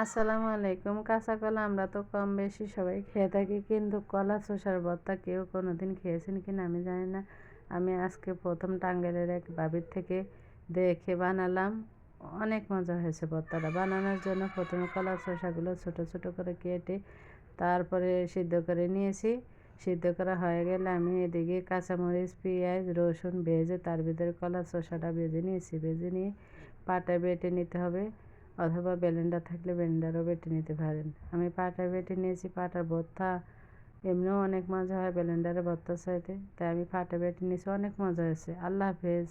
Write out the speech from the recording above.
আসসালামু আলাইকুম। কাঁচা কলা আমরা তো কম বেশি সবাই খেয়ে থাকি, কিন্তু কলা শসার ভর্তা কেউ কোনোদিন খেয়েছেন কিনা আমি জানি না। আমি আজকে প্রথম টাঙ্গাইলের এক ভাবির থেকে দেখে বানালাম। অনেক মজা হয়েছে ভর্তাটা। বানানোর জন্য প্রথমে কলা শসাগুলো ছোট ছোট করে কেটে তারপরে সিদ্ধ করে নিয়েছি। সিদ্ধ করা হয়ে গেলে আমি এদিকে কাঁচামরিচ, পেঁয়াজ, রসুন ভেজে তার ভিতরে কলা শসাটা ভেজে নিয়েছি। ভেজে নিয়ে পাটায় বেটে নিতে হবে, অথবা ব্লেন্ডার থাকলে ব্লেন্ডারও বেটে নিতে পারেন। আমি পাটায় বেটে নিয়েছি। পাটার ভর্তা এমনিও অনেক মজা হয় ব্লেন্ডারে ভর্তার চাইতে, তাই আমি পাটায় বেটে নিয়েছি। অনেক মজা হয়েছে। আল্লাহ হাফেজ।